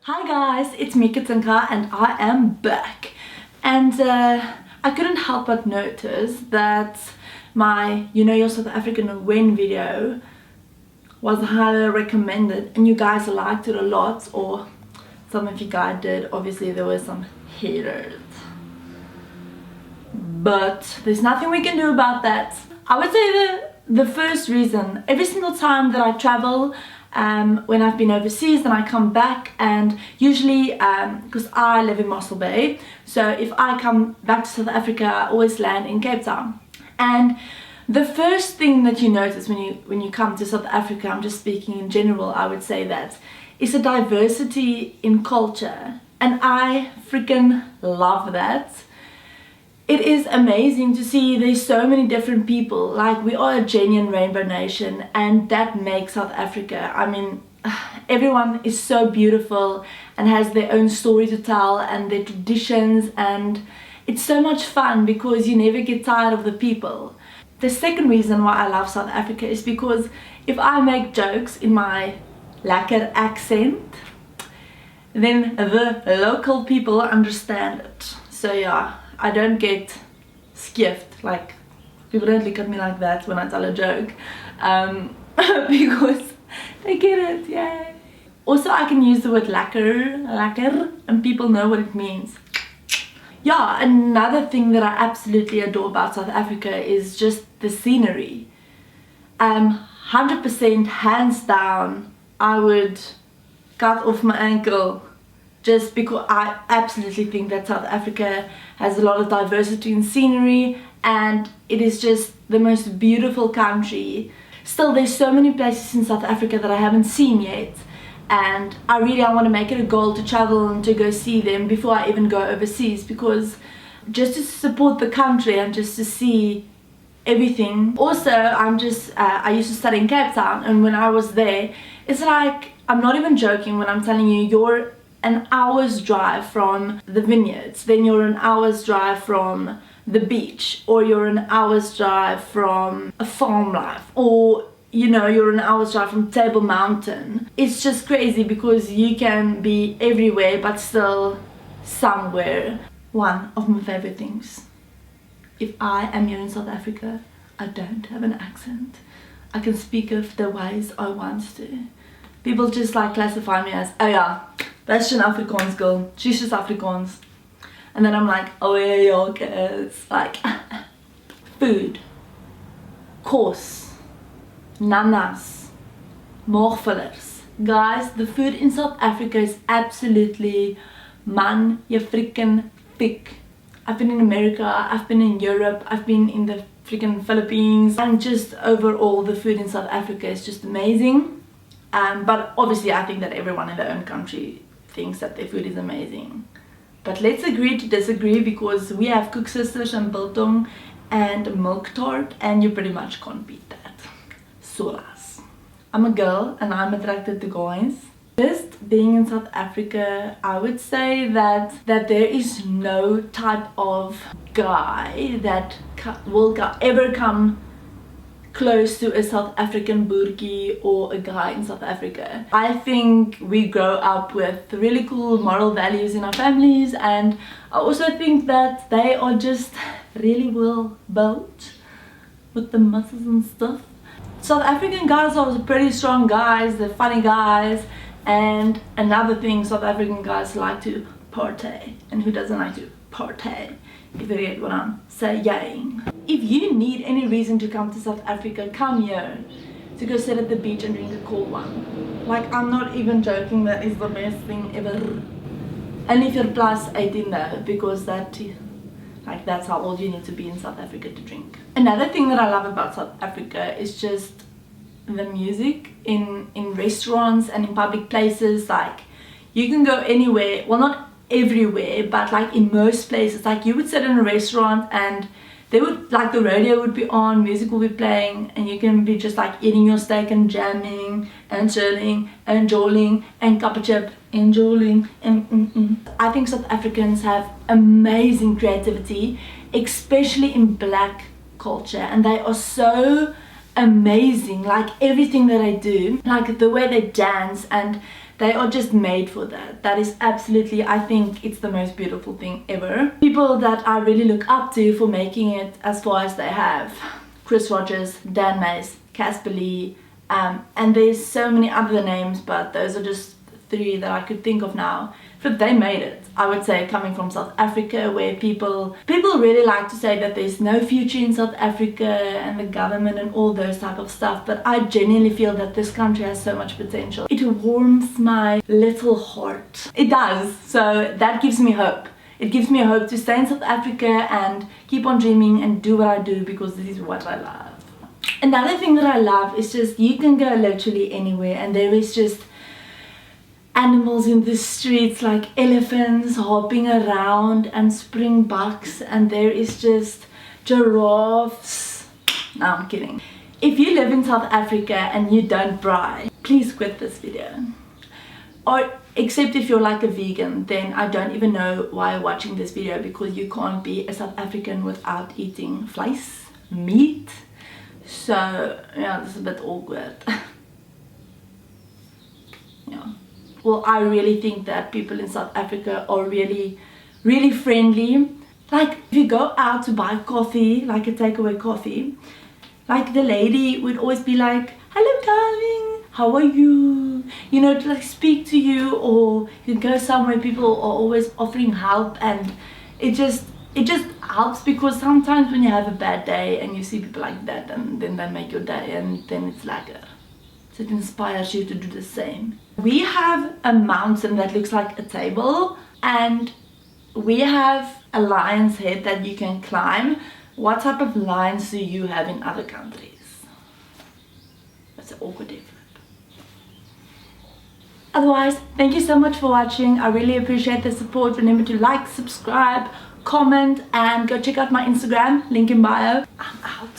Hi guys, it's me Katinka and I am back. And I couldn't help but notice that my Your South African When video was highly recommended and you guys liked it a lot, or some of you guys did. Obviously there were some haters, but there's nothing we can do about that. I would say the first reason, every single time that I travel, when I've been overseas, then I come back, and usually because I live in Mossel Bay, so if I come back to South Africa I always land in Cape Town. And the first thing that you notice when you come to South Africa, I'm just speaking in general, I would say that is a diversity in culture, and I freaking love that. It is amazing to see there's so many different people. Like, we are a genuine rainbow nation, and that makes South Africa, I mean, everyone is so beautiful and has their own story to tell and their traditions, and it's so much fun because you never get tired of the people. The second reason why I love South Africa is because if I make jokes in my lekker accent, then the local people understand it. So yeah, I don't get skiffed, like people don't look at me like that when I tell a joke, because they get it, yay. Also, I can use the word lekker, and people know what it means. Yeah, another thing that I absolutely adore about South Africa is just the scenery. 100% hands down, I would cut off my ankle just because I absolutely think that South Africa has a lot of diversity in scenery, and it is just the most beautiful country. Still, there's so many places in South Africa that I haven't seen yet, and I want to make it a goal to travel and to go see them before I even go overseas, because just to support the country and just to see everything. Also, I used to study in Cape Town, and when I was there, it's like, I'm not even joking when I'm telling you, you're an hour's drive from the vineyards, then you're an hour's drive from the beach, or you're an hour's drive from a farm life, or you're an hour's drive from Table Mountain. It's just crazy because you can be everywhere but still somewhere. One of my favorite things, if I am here in South Africa, I don't have an accent. I can speak of the ways I want to. People just like classify me as, oh yeah, that's an Afrikaans girl, she's just Afrikaans. And then I'm like, oh yeah, okay, it's like food, kos, nanas, maagvullers. Guys, the food in South Africa is absolutely, man, je freaking thick. I've been in America, I've been in Europe, I've been in the freaking Philippines, and just overall the food in South Africa is just amazing. But obviously I think that everyone in their own country thinks that their food is amazing. But let's agree to disagree, because we have Koeksisters and biltong and milk tart, and you pretty much can't beat that. Solas. I'm a girl and I'm attracted to guys. Just being in South Africa, I would say that there is no type of guy that will ever come close to a South African boertjie or a guy in South Africa. I think we grow up with really cool moral values in our families, and I also think that they are just really well built with the muscles and stuff. South African guys are pretty strong guys, they're funny guys, and another thing, South African guys like to party, and who doesn't like to party? If you get what I'm saying. If you need any reason to come to South Africa, come here to go sit at the beach and drink a cold one. Like, I'm not even joking, that is the best thing ever. And if you're plus 18 though, because that's how old you need to be in South Africa to drink. Another thing that I love about South Africa is just the music in restaurants and in public places. Like, you can go anywhere, well, not everywhere, but like in most places, like you would sit in a restaurant and they would, like, the radio would be on, music will be playing, and you can be just like eating your steak and jamming and chilling and jolling and cup of chip and jolling and I think South Africans have amazing creativity, especially in black culture, and they are so amazing. Like, everything that they do, like the way they dance, and They are just made for that. That is absolutely, I think it's the most beautiful thing ever. People that I really look up to for making it as far as they have: Chris Rogers, Dan Mays, Casper Lee, and there's so many other names, but those are just 3 that I could think of now. But they made it. I would say, coming from South Africa, where people really like to say that there's no future in South Africa and the government and all those type of stuff, but I genuinely feel that this country has so much potential. It warms my little heart. It does. So that gives me hope. It gives me hope to stay in South Africa and keep on dreaming and do what I do, because this is what I love. Another thing that I love is just, you can go literally anywhere and there is just animals in the streets, like elephants hopping around and springboks, and there is just giraffes. No, I'm kidding. If you live in South Africa and you don't braai, please quit this video. Or except if you're like a vegan, then I don't even know why you're watching this video, because you can't be a South African without eating vleis, meat. So yeah, this is a bit awkward. Yeah. Well, I really think that people in South Africa are really, really friendly. Like, if you go out to buy coffee, like a takeaway coffee, like the lady would always be like, "Hello darling, how are you?" You know, to like speak to you. Or you go somewhere, people are always offering help, and it just helps, because sometimes when you have a bad day and you see people like that, and then they make your day, and then it's like so it inspires you to do the same. We have a mountain that looks like a table, and we have a lion's head that you can climb. What type of lions do you have in other countries? That's an awkward effort. Otherwise, thank you so much for watching. I really appreciate the support. Remember to like, subscribe, comment, and go check out my Instagram, link in bio. I'm out.